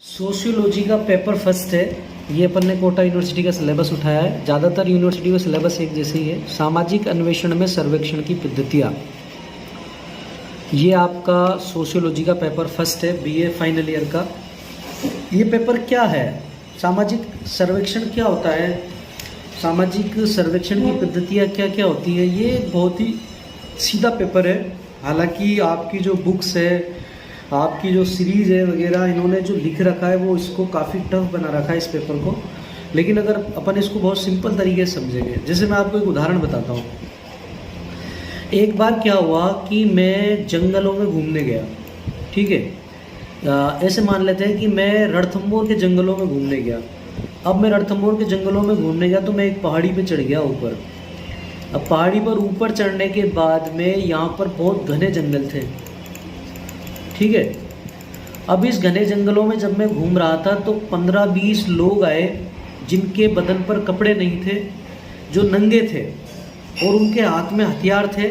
Sociology का paper first है। ये अपन ने कोटा यूनिवर्सिटी का सिलेबस उठाया है। ज़्यादातर यूनिवर्सिटी का सिलेबस एक जैसे ही है। सामाजिक अन्वेषण में सर्वेक्षण की पद्धतियाँ, ये आपका सोशियोलॉजी का पेपर फर्स्ट है, बीए फाइनल ईयर का। ये पेपर क्या है, सामाजिक सर्वेक्षण क्या होता है, सामाजिक सर्वेक्षण की पद्धतियाँ क्या क्या होती है, ये बहुत ही सीधा पेपर है। हालांकि आपकी जो बुक्स है, आपकी जो सीरीज़ है वगैरह, इन्होंने जो लिख रखा है वो इसको काफ़ी टफ बना रखा है इस पेपर को। लेकिन अगर अपन इसको बहुत सिंपल तरीके से समझेंगे, जैसे मैं आपको एक उदाहरण बताता हूँ। एक बार क्या हुआ कि मैं जंगलों में घूमने गया, ठीक है। ऐसे मान लेते हैं कि मैं रणथंभौर के जंगलों में घूमने गया। अब मैं रणथंभौर के जंगलों में घूमने गया तो मैं एक पहाड़ी पे चढ़ गया ऊपर। अब पहाड़ी पर ऊपर चढ़ने के बाद में यहाँ पर बहुत घने जंगल थे, ठीक है। अब इस घने जंगलों में जब मैं घूम रहा था तो 15-20 लोग आए जिनके बदन पर कपड़े नहीं थे, जो नंगे थे, और उनके हाथ में हथियार थे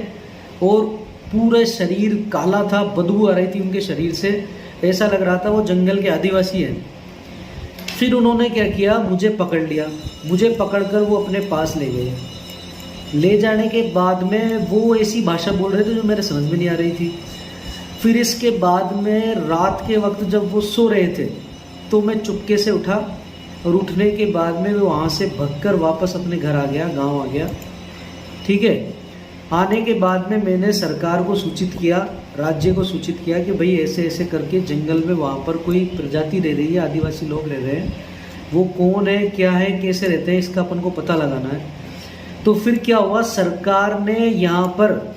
और पूरे शरीर काला था, बदबू आ रही थी उनके शरीर से, ऐसा लग रहा था वो जंगल के आदिवासी हैं। फिर उन्होंने क्या किया, मुझे पकड़ लिया। मुझे पकड़कर वो अपने पास ले गए। ले जाने के बाद में वो ऐसी भाषा बोल रहे थे जो मेरे समझ में नहीं आ रही थी। फिर इसके बाद में रात के वक्त जब वो सो रहे थे तो मैं चुपके से उठा, और उठने के बाद में वो वहाँ से भगकर वापस अपने घर आ गया, गांव आ गया, ठीक है। आने के बाद में मैंने सरकार को सूचित किया, राज्य को सूचित किया कि भाई ऐसे ऐसे करके जंगल में वहाँ पर कोई प्रजाति रह रही है, आदिवासी लोग रह रहे हैं, वो कौन है, क्या है, कैसे रहते हैं, इसका अपन को पता लगाना है। तो फिर क्या हुआ, सरकार ने यहाँ पर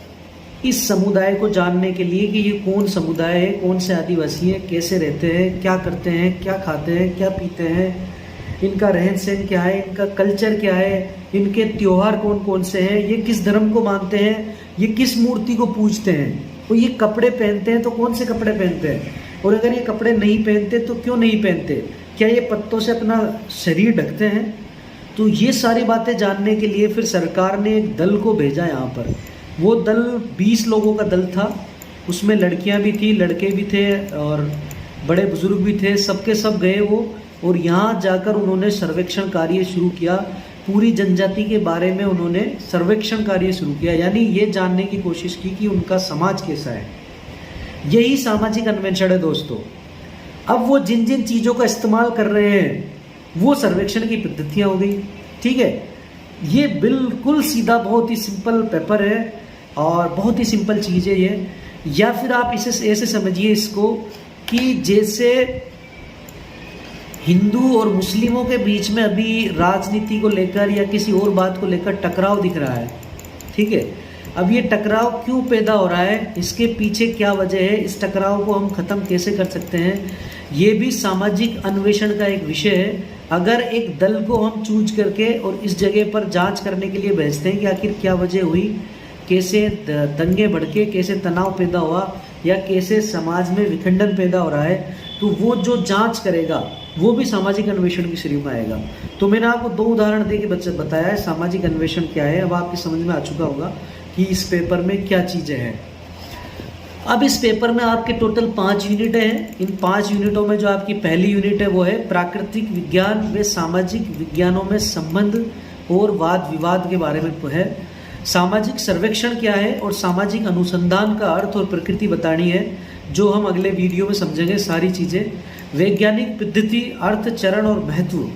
इस समुदाय को जानने के लिए कि ये कौन समुदाय है, कौन से आदिवासी हैं, कैसे रहते हैं, क्या करते हैं, क्या खाते हैं, क्या पीते हैं, इनका रहन सहन क्या है, इनका कल्चर क्या है, इनके त्योहार कौन कौन से हैं, ये किस धर्म को मानते हैं, ये किस मूर्ति को पूजते हैं, और ये कपड़े पहनते हैं तो कौन से कपड़े पहनते हैं, और अगर ये कपड़े नहीं पहनते तो क्यों नहीं पहनते, क्या ये पत्तों से अपना शरीर ढकते हैं। तो ये सारी बातें जानने के लिए फिर सरकार ने एक दल को भेजा यहाँ पर। वो दल 20 लोगों का दल था, उसमें लड़कियां भी थी, लड़के भी थे और बड़े बुजुर्ग भी थे, सबके सब गए वो, और यहाँ जाकर उन्होंने सर्वेक्षण कार्य शुरू किया। पूरी जनजाति के बारे में उन्होंने सर्वेक्षण कार्य शुरू किया, यानी ये जानने की कोशिश की कि उनका समाज कैसा है। यही सामाजिक अन्वेषण है दोस्तों। अब वो जिन जिन चीज़ों का इस्तेमाल कर रहे हैं वो सर्वेक्षण की पद्धतियाँ हो गई, ठीक है। ये बिल्कुल सीधा, बहुत ही सिंपल पेपर है और बहुत ही सिंपल चीज़ है ये। या फिर आप इसे ऐसे समझिए इसको कि जैसे हिंदू और मुस्लिमों के बीच में अभी राजनीति को लेकर या किसी और बात को लेकर टकराव दिख रहा है, ठीक है। अब ये टकराव क्यों पैदा हो रहा है, इसके पीछे क्या वजह है, इस टकराव को हम ख़त्म कैसे कर सकते हैं, ये भी सामाजिक अन्वेषण का एक विषय है। अगर एक दल को हम चूज करके और इस जगह पर जांच करने के लिए भेजते हैं कि आखिर क्या वजह हुई, कैसे दंगे भड़के, कैसे तनाव पैदा हुआ, या कैसे समाज में विखंडन पैदा हो रहा है, तो वो जो जांच करेगा वो भी सामाजिक अन्वेषण की श्रेणी में आएगा। तो मैंने आपको 2 उदाहरण दे के बताया है सामाजिक अन्वेषण क्या है। अब आपकी समझ में आ चुका होगा कि इस पेपर में क्या चीज़ें हैं। अब इस पेपर में आपके टोटल 5 यूनिटें हैं। इन 5 यूनिटों में जो आपकी पहली यूनिट है वो है प्राकृतिक विज्ञान व सामाजिक विज्ञानों में संबंध और वाद विवाद के बारे में है। सामाजिक सर्वेक्षण क्या है और सामाजिक अनुसंधान का अर्थ और प्रकृति बतानी है, जो हम अगले वीडियो में समझेंगे सारी चीज़ें। वैज्ञानिक पद्धति, अर्थ, चरण और महत्व।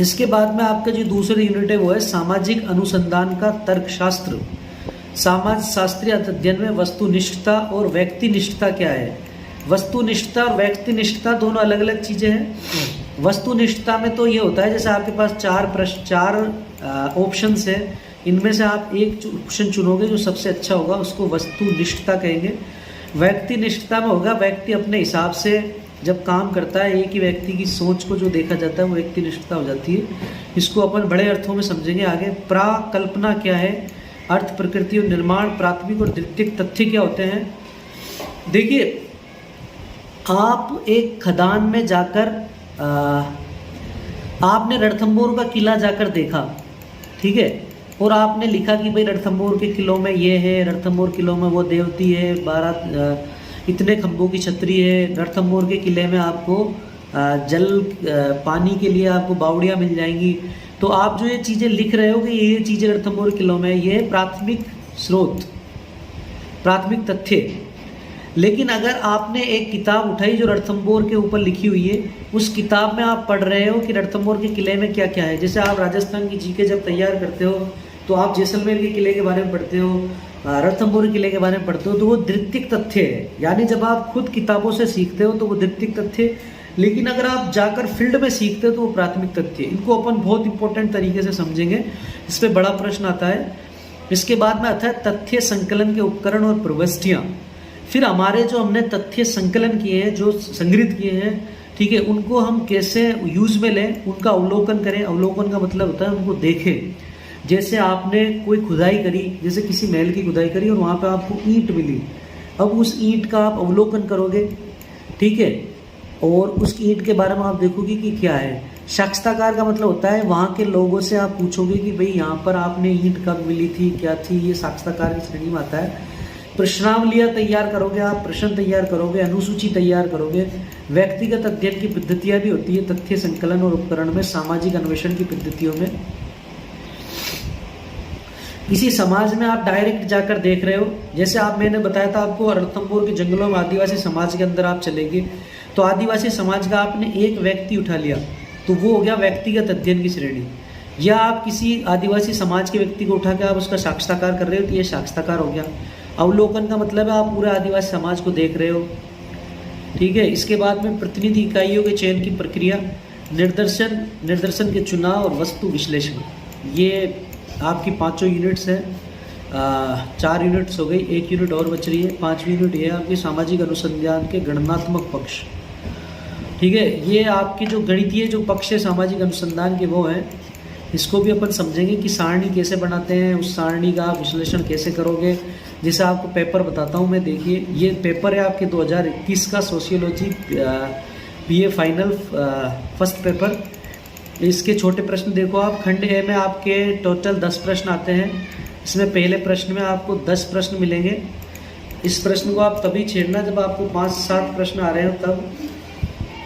इसके बाद में आपका जो दूसरी यूनिट है वो है सामाजिक अनुसंधान का तर्कशास्त्र। समाज शास्त्रीय अध्ययन में वस्तुनिष्ठता और व्यक्तिनिष्ठता क्या है। वस्तुनिष्ठता और व्यक्तिनिष्ठता दोनों अलग अलग चीज़ें हैं। वस्तुनिष्ठता में तो ये होता है जैसे आपके पास 4 ऑप्शंस है, इनमें से आप एक ऑप्शन चुनोगे, जो सबसे अच्छा होगा उसको वस्तुनिष्ठता कहेंगे। व्यक्तिनिष्ठता में होगा व्यक्ति अपने हिसाब से जब काम करता है, एक ही व्यक्ति की सोच को जो देखा जाता है वो व्यक्तिनिष्ठता हो जाती है। इसको अपन बड़े अर्थों में समझेंगे आगे। प्राकल्पना क्या है, अर्थ, प्रकृति और निर्माण, प्राथमिक और द्वितीयक तथ्य क्या होते हैं। देखिए, आप एक खदान में जाकर आपने रणथंभौर का किला जाकर देखा, ठीक है, और आपने लिखा कि भाई रणथंभौर के किलों में ये है, रणथंभौर किलों में वो देवती है, 12 इतने खंभों की छतरी है। रणथंभौर के किले में आपको पानी के लिए आपको बावड़ियाँ मिल जाएंगी। तो आप जो ये चीज़ें लिख रहे हो कि ये चीज़ें रणथंभौर किलों में, ये प्राथमिक स्रोत, प्राथमिक तथ्य। लेकिन अगर आपने एक किताब उठाई जो रणथंभौर के ऊपर लिखी हुई है, उस किताब में आप पढ़ रहे हो कि रणथंभौर के किले में क्या क्या है। जैसे आप राजस्थान की जीके जब तैयार करते हो तो आप जैसलमेर के किले के बारे में पढ़ते हो, रणथंभौर किले के बारे में पढ़ते हो, तो वो द्वितीयक तथ्य है। यानी जब आप खुद किताबों से सीखते हो तो वो द्वितीयक तथ्य, लेकिन अगर आप जाकर फील्ड में सीखते हो तो वो प्राथमिक तथ्य। इनको अपन बहुत इंपॉर्टेंट तरीके से समझेंगे, इस पर बड़ा प्रश्न आता है। इसके बाद में आता है तथ्य संकलन के उपकरण और प्रविष्टियाँ। फिर हमारे जो हमने तथ्य संकलन किए हैं, जो संग्रहित किए हैं, ठीक है, उनको हम कैसे यूज में लें, उनका अवलोकन करें। अवलोकन का मतलब होता है उनको देखें। जैसे आपने कोई खुदाई करी, जैसे किसी महल की खुदाई करी और वहाँ पे आपको ईंट मिली, अब उस ईंट का आप अवलोकन करोगे, ठीक है, और उस ईंट के बारे में आप देखोगे कि क्या है। साक्षात्कार का मतलब होता है वहाँ के लोगों से आप पूछोगे कि भाई यहाँ पर आपने ईंट कब मिली थी, क्या थी, ये साक्षात्कार की श्रेणी में आता है। प्रश्नावलियाँ तैयार करोगे आप, प्रश्न तैयार करोगे, अनुसूची तैयार करोगे। व्यक्तिगत अध्ययन की पद्धतियाँ भी होती है तथ्य संकलन और उपकरण में, सामाजिक अन्वेषण की पद्धतियों में। किसी समाज में आप डायरेक्ट जाकर देख रहे हो, जैसे मैंने बताया था आपको रणथंभौर के जंगलों में आदिवासी समाज के अंदर आप चलेंगे तो आदिवासी समाज का आपने एक व्यक्ति उठा लिया तो वो हो गया व्यक्तिगत अध्ययन की श्रेणी। या आप किसी आदिवासी समाज के व्यक्ति को उठा के आप उसका साक्षात्कार कर रहे हो तो ये साक्षात्कार हो गया। अवलोकन का मतलब है आप पूरे आदिवासी समाज को देख रहे हो, ठीक है। इसके बाद में प्रतिनिधि इकाइयों के चयन की प्रक्रिया, निर्देशन के चुनाव और वस्तु विश्लेषण, ये आपकी 5 यूनिट्स हैं। 4 यूनिट्स हो गई, 1 यूनिट और बच रही है। 5वीं यूनिट ये आपकी सामाजिक अनुसंधान के गणनात्मक पक्ष, ठीक है। ये आपके जो गणितीय जो पक्ष है सामाजिक अनुसंधान के, वो हैं। इसको भी अपन समझेंगे कि सारणी कैसे बनाते हैं, उस सारणी का विश्लेषण कैसे करोगे। जैसे आपको पेपर बताता हूँ मैं, देखिए ये पेपर है आपके 2021 का sociology BA final first paper. इसके छोटे प्रश्न देखो आप, खंड ए में आपके टोटल 10 प्रश्न आते हैं। इसमें पहले प्रश्न में आपको 10 प्रश्न मिलेंगे। इस प्रश्न को आप तभी छेड़ना जब आपको 5-7 प्रश्न आ रहे हो तब।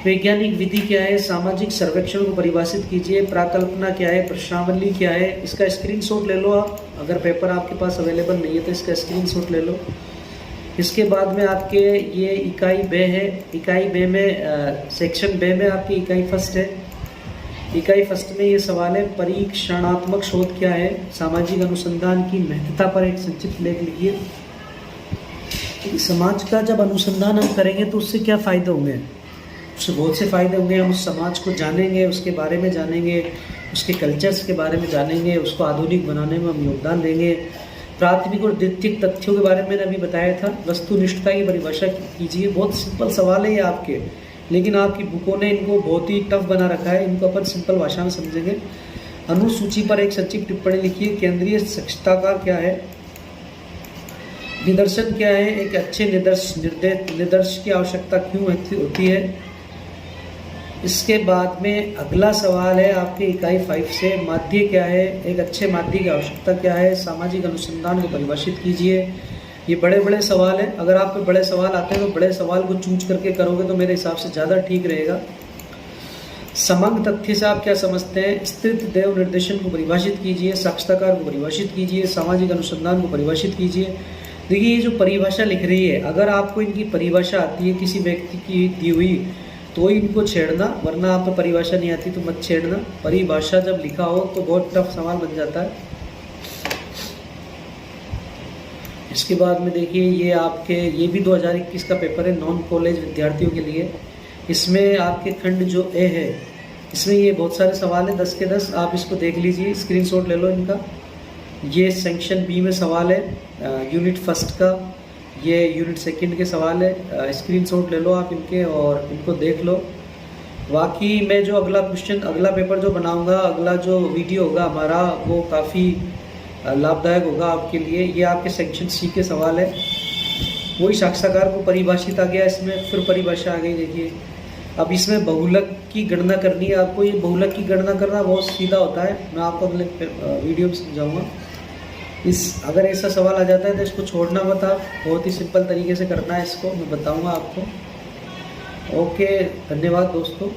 वैज्ञानिक विधि क्या है, सामाजिक सर्वेक्षण को परिभाषित कीजिए, प्राकल्पना क्या है, प्रश्नावली क्या है। इसका स्क्रीनशॉट ले लो आप, अगर पेपर आपके पास अवेलेबल नहीं है तो इसका स्क्रीनशॉट ले लो। इसके बाद में आपके ये इकाई बे है। इकाई बे में सेक्शन बे में आपकी इकाई फर्स्ट है। इकाई फर्स्ट में ये सवाल है, परीक्षणात्मक शोध क्या है, सामाजिक अनुसंधान की महत्ता पर एक संक्षिप्त लेख लिखिए। समाज का जब अनुसंधान हम करेंगे तो उससे क्या फ़ायदे होंगे, उससे बहुत से फ़ायदे होंगे। हम उस समाज को जानेंगे, उसके बारे में जानेंगे, उसके कल्चर्स के बारे में जानेंगे, उसको आधुनिक बनाने में हम योगदान देंगे। प्राथमिक और द्वितीयक तथ्यों के बारे में मैंने अभी बताया था। वस्तुनिष्ठता की परिभाषा कीजिए। बहुत सिंपल सवाल है ये आपके, लेकिन आपकी बुकों ने इनको बहुत ही टफ बना रखा है। इनको अपन सिंपल भाषा में समझेंगे। अनुसूची पर एक संक्षिप्त टिप्पणी लिखिए। केंद्रीय साक्षात्कार क्या है, निदर्शन क्या है, एक अच्छे निदर्श की आवश्यकता क्यों होती है। इसके बाद में अगला सवाल है आपके इकाई 5 से, माध्य क्या है, एक अच्छे माध्य की आवश्यकता क्या है, सामाजिक अनुसंधान को परिभाषित कीजिए। ये बड़े बड़े सवाल हैं। अगर आप पे बड़े सवाल आते हैं तो बड़े सवाल को चूज करके करोगे तो मेरे हिसाब से ज़्यादा ठीक रहेगा। समग्र तथ्य से आप क्या समझते हैं, स्थित देव निर्देशन को परिभाषित कीजिए, साक्षात्कार को परिभाषित कीजिए, सामाजिक अनुसंधान को परिभाषित कीजिए। देखिए ये जो परिभाषा लिख रही है, अगर आपको इनकी परिभाषा आती है किसी व्यक्ति की दी हुई तो इनको छेड़ना, वरना आपको परिभाषा नहीं आती तो मत छेड़ना। परिभाषा जब लिखा हो तो बहुत टफ सवाल बन जाता है। इसके बाद में देखिए ये आपके ये भी 2021 का पेपर है नॉन कॉलेज विद्यार्थियों के लिए। इसमें आपके खंड जो ए है इसमें ये बहुत सारे सवाल हैं, 10 के 10। आप इसको देख लीजिए, स्क्रीनशॉट ले लो इनका। ये सेक्शन बी में सवाल है यूनिट फर्स्ट का, ये यूनिट सेकंड के सवाल है। स्क्रीनशॉट ले लो आप इनके और इनको देख लो। बाकी मैं जो अगला पेपर जो बनाऊंगा, अगला जो वीडियो होगा हमारा, वो काफ़ी लाभदायक होगा आपके लिए। ये आपके सेक्शन सी के सवाल है। वही साक्षात्कार को परिभाषित आ गया इसमें, फिर परिभाषा आ गई। देखिए अब इसमें बहुलक की गणना करनी है आपको। ये बहुलक की गणना करना बहुत सीधा होता है, मैं आपको अगले वीडियो में समझाऊंगा। अगर ऐसा सवाल आ जाता है तो इसको छोड़ना मत आप, बहुत ही सिंपल तरीके से करना है इसको, मैं बताऊंगा आपको। ओके, धन्यवाद दोस्तों।